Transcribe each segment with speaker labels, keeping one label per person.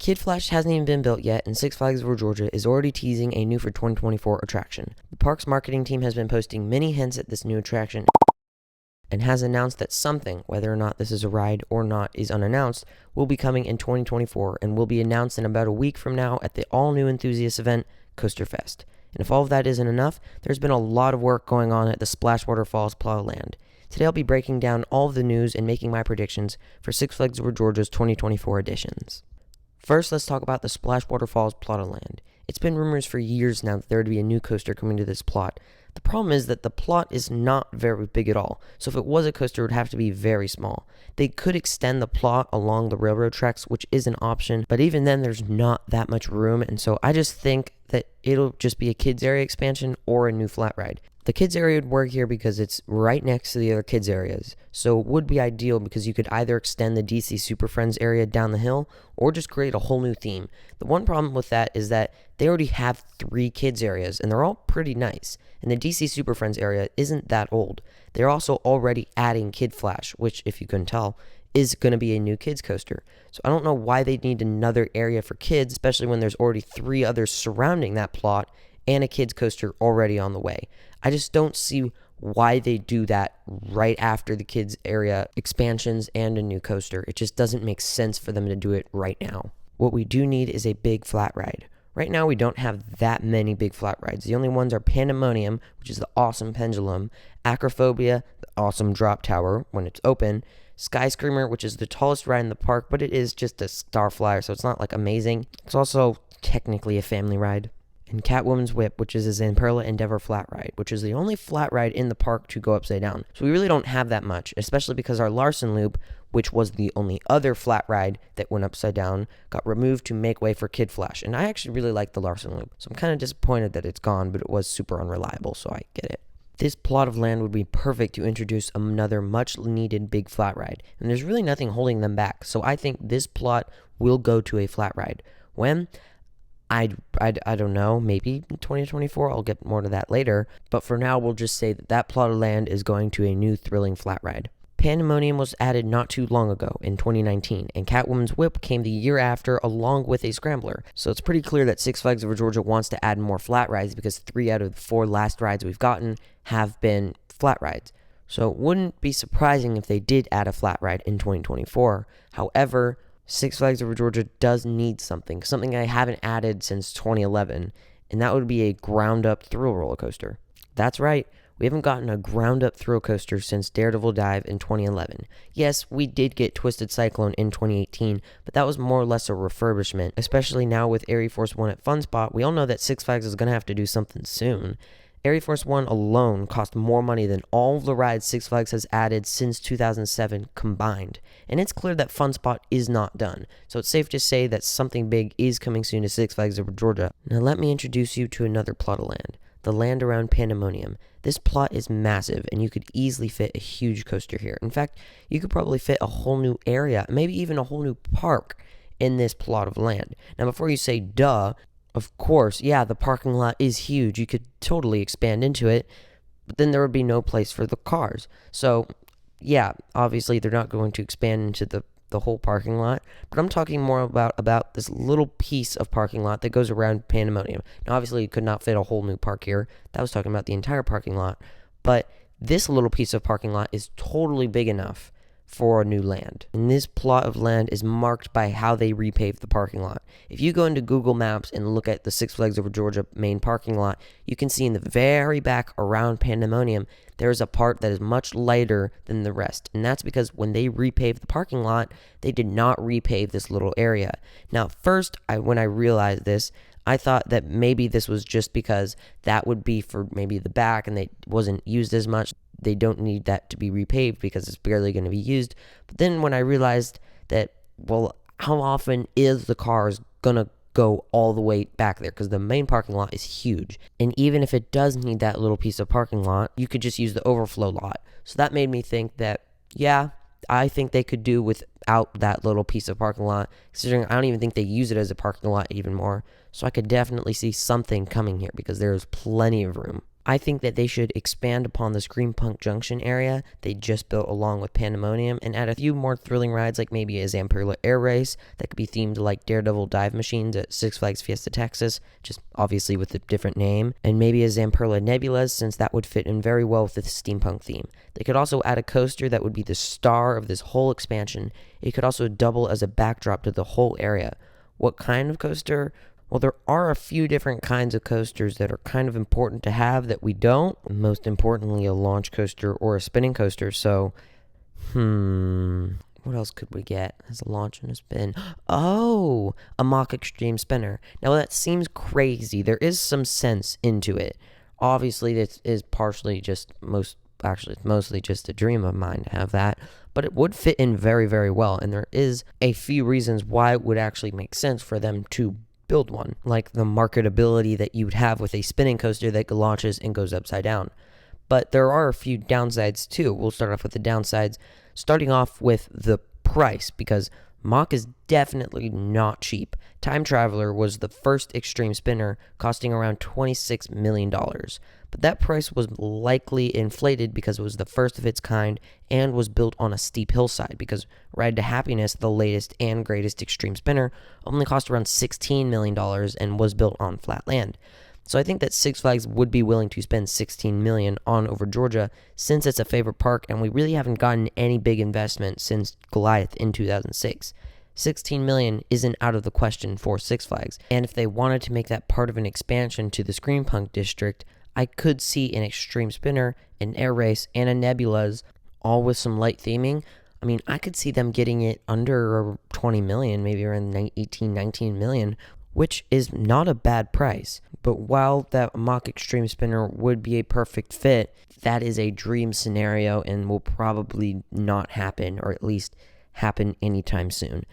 Speaker 1: Kid Flash hasn't even been built yet, and Six Flags Over Georgia is already teasing a new for 2024 attraction. The park's marketing team has been posting many hints at this new attraction and has announced that something, whether or not this is a ride or not is unannounced, will be coming in 2024 and will be announced in about a week from now at the all-new enthusiast event, Coaster Fest. And if all of that isn't enough, there's been a lot of work going on at the Splash Waterfalls plot of land. Today I'll be breaking down all of the news and making my predictions for Six Flags Over Georgia's 2024 editions. First, let's talk about the Splash Waterfalls plot of land. It's been rumors for years now that there would be a new coaster coming to this plot. The problem is that the plot is not very big at all, so if it was a coaster, it would have to be very small. They could extend the plot along the railroad tracks, which is an option, but even then there's not that much room, and so I just think that it'll just be a kids area expansion or a new flat ride. The kids area would work here because it's right next to the other kids areas, so it would be ideal because you could either extend the DC Super Friends area down the hill or just create a whole new theme. The one problem with that is that they already have 3 kids areas and they're all pretty nice, and the DC Super Friends area isn't that old. They're also already adding Kid Flash, which, if you couldn't tell, is going to be a new kids coaster. So I don't know why they'd need another area for kids, especially when there's already 3 others surrounding that plot and a kids coaster already on the way. I just don't see why they do that right after the kids area expansions and a new coaster. It just doesn't make sense for them to do it right now. What we do need is a big flat ride. Right now we don't have that many big flat rides. The only ones are Pandemonium, which is the awesome pendulum, Acrophobia, the awesome drop tower when it's open, Sky Screamer, which is the tallest ride in the park, but it is just a star flyer, so it's not like amazing. It's also technically a family ride. And Catwoman's Whip, which is a Zamperla Endeavor flat ride, which is the only flat ride in the park to go upside down. So we really don't have that much, especially because our Larson Loop, which was the only other flat ride that went upside down, got removed to make way for Kid Flash. And I actually really like the Larson Loop, so I'm kind of disappointed that it's gone, but it was super unreliable, so I get it. This plot of land would be perfect to introduce another much needed big flat ride, and there's really nothing holding them back, so I think this plot will go to a flat ride. When? I don't know, maybe in 2024, I'll get more to that later, but for now we'll just say that that plot of land is going to a new thrilling flat ride. Pandemonium was added not too long ago, in 2019, and Catwoman's Whip came the year after along with a Scrambler, so it's pretty clear that Six Flags Over Georgia wants to add more flat rides because 3 out of the 4 last rides we've gotten have been flat rides. So it wouldn't be surprising if they did add a flat ride in 2024. However, Six Flags Over Georgia does need something I haven't added since 2011, and that would be a ground-up thrill roller coaster. That's right, we haven't gotten a ground-up thrill coaster since Daredevil Dive in 2011. Yes, we did get Twisted Cyclone in 2018, but that was more or less a refurbishment, especially now with Air Force One at Fun Spot. We all know that Six Flags is going to have to do something soon. Air Force One alone cost more money than all the rides Six Flags has added since 2007 combined. And it's clear that Fun Spot is not done. So it's safe to say that something big is coming soon to Six Flags Over Georgia. Now let me introduce you to another plot of land. The land around Pandemonium. This plot is massive and you could easily fit a huge coaster here. In fact, you could probably fit a whole new area, maybe even a whole new park in this plot of land. Now before you say duh, of course, yeah, the parking lot is huge. You could totally expand into it, but then there would be no place for the cars. So, yeah, obviously they're not going to expand into the whole parking lot, but I'm talking more about this little piece of parking lot that goes around Pandemonium. Now, obviously, you could not fit a whole new park here. That was talking about the entire parking lot, but this little piece of parking lot is totally big enough for a new land. And this plot of land is marked by how they repaved the parking lot. If you go into Google Maps and look at the Six Flags Over Georgia main parking lot, you can see in the very back around Pandemonium, there is a part that is much lighter than the rest. And that's because when they repaved the parking lot, they did not repave this little area. Now, first, when I realized this, I thought that maybe this was just because that would be for maybe the back and they wasn't used as much. They don't need that to be repaved because it's barely going to be used. But then when I realized that, well, how often is the cars going to go all the way back there? Because the main parking lot is huge. And even if it does need that little piece of parking lot, you could just use the overflow lot. So that made me think that, yeah, I think they could do without that little piece of parking lot, considering I don't even think they use it as a parking lot even more. So I could definitely see something coming here because there's plenty of room. I think that they should expand upon the Screampunk Junction area they just built along with Pandemonium and add a few more thrilling rides like maybe a Zamperla Air Race that could be themed like Daredevil dive machines at Six Flags Fiesta Texas, just obviously with a different name, and maybe a Zamperla Nebulas since that would fit in very well with the steampunk theme. They could also add a coaster that would be the star of this whole expansion. It could also double as a backdrop to the whole area. What kind of coaster? Well, there are a few different kinds of coasters that are kind of important to have that we don't. Most importantly, a launch coaster or a spinning coaster. So, what else could we get as a launch and a spin? Oh, a Mach Extreme Spinner. Now, that seems crazy. There is some sense into it. Obviously, this is partially just it's mostly just a dream of mine to have that, but it would fit in very, very well. And there is a few reasons why it would actually make sense for them to build one, like the marketability that you would have with a spinning coaster that launches and goes upside down. But there are a few downsides too. We'll start off with the downsides, starting off with the price, because Mach is definitely not cheap. Time Traveler was the first extreme spinner, costing around $26 million. But that price was likely inflated because it was the first of its kind and was built on a steep hillside, because Ride to Happiness, the latest and greatest extreme spinner, only cost around $16 million and was built on flat land. So I think that Six Flags would be willing to spend $16 million on Over Georgia since it's a favorite park and we really haven't gotten any big investment since Goliath in 2006. $16 million isn't out of the question for Six Flags, and if they wanted to make that part of an expansion to the Screampunk district, I could see an extreme spinner, an air race, and a Nebulas, all with some light theming. I mean, I could see them getting it under 20 million, maybe around 18, 19 million, which is not a bad price. But while that Mach Extreme Spinner would be a perfect fit, that is a dream scenario and will probably not happen, or at least happen anytime soon.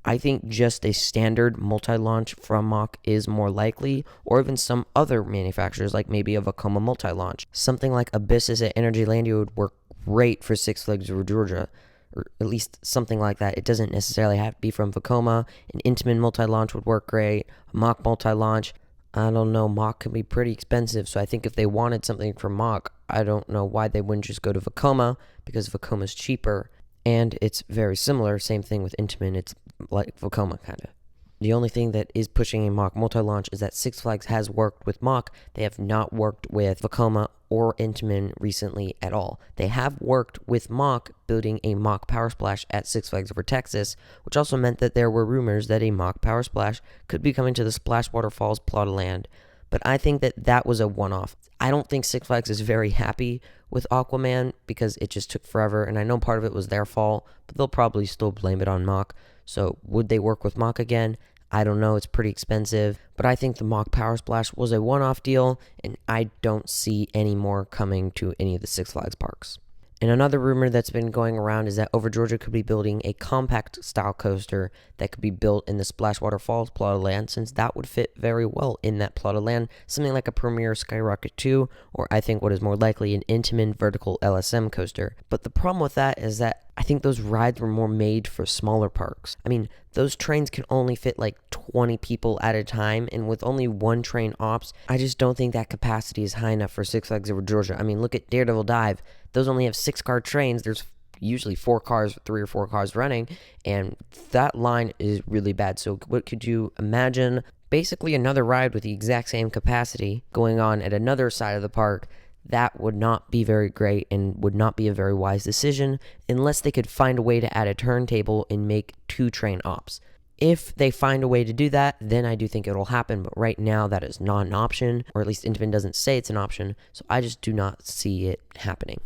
Speaker 1: I think just a standard multi-launch from Mach is more likely, or even some other manufacturers, like maybe a Vekoma multi-launch. Something like Abyssus at Energylandia would work great for Six Flags Over Georgia, or at least something like that. It doesn't necessarily have to be from Vekoma. An Intamin multi-launch would work great. A Mach multi-launch, I don't know, Mach can be pretty expensive, so I think if they wanted something from Mach, I don't know why they wouldn't just go to Vekoma, because Vekoma's cheaper. And it's very similar, same thing with Intamin, it's like Vekoma kind of. The only thing that is pushing a Mach multi-launch is that Six Flags has worked with Mach. They have not worked with Vekoma or Intamin recently at all. They have worked with Mach building a Mach Power Splash at Six Flags Over Texas, which also meant that there were rumors that a Mach Power Splash could be coming to the Splash Waterfalls plot of land. But I think that that was a one-off. I don't think Six Flags is very happy with Aquaman because it just took forever, and I know part of it was their fault, but they'll probably still blame it on Mach. So would they work with Mach again? I don't know, it's pretty expensive, but I think the Mach Power Splash was a one-off deal, and I don't see any more coming to any of the Six Flags parks. And another rumor that's been going around is that Over Georgia could be building a compact style coaster that could be built in the Splashwater Falls plot of land, since that would fit very well in that plot of land, something like a Premier Skyrocket 2, or I think what is more likely an Intamin vertical LSM coaster. But the problem with that is that I think those rides were more made for smaller parks. I mean, those trains can only fit like 20 people at a time, and with only one train ops, I just don't think that capacity is high enough for Six Flags Over Georgia. I mean, look at Daredevil Dive. Those only have 6-car trains. There's usually 4 cars, 3 or 4 cars running, and that line is really bad. So what could you imagine? Basically another ride with the exact same capacity going on at another side of the park. That would not be very great and would not be a very wise decision unless they could find a way to add a turntable and make 2 train ops. If they find a way to do that, then I do think it'll happen, but right now that is not an option, or at least Intamin doesn't say it's an option, so I just do not see it happening.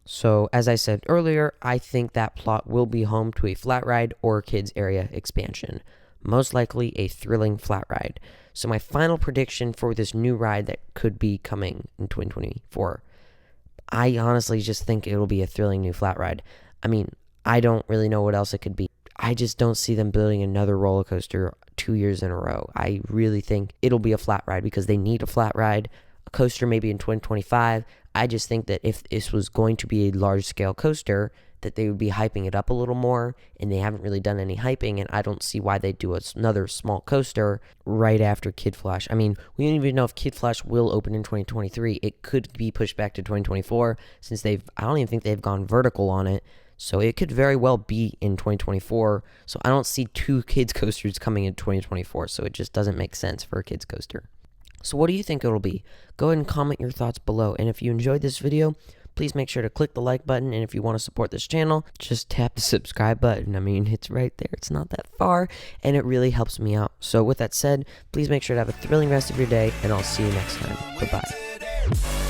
Speaker 1: So, as I said earlier, I think that plot will be home to a flat ride or kids area expansion. Most likely a thrilling flat ride. So my final prediction for this new ride that could be coming in 2024, I honestly just think it'll be a thrilling new flat ride. I mean, I don't really know what else it could be. I just don't see them building another roller coaster 2 years in a row. I really think it'll be a flat ride because they need a flat ride. A coaster maybe in 2025. I just think that if this was going to be a large-scale coaster, that they would be hyping it up a little more, and they haven't really done any hyping, and I don't see why they'd do another small coaster right after Kid Flash. I mean, we don't even know if Kid Flash will open in 2023. It could be pushed back to 2024 since I don't even think they've gone vertical on it. So it could very well be in 2024. So I don't see 2 kids coasters coming in 2024. So it just doesn't make sense for a kids coaster. So what do you think it'll be? Go ahead and comment your thoughts below. And if you enjoyed this video, please make sure to click the like button. And if you want to support this channel, just tap the subscribe button. I mean, it's right there. It's not that far. And it really helps me out. So with that said, please make sure to have a thrilling rest of your day. And I'll see you next time. Bye-bye.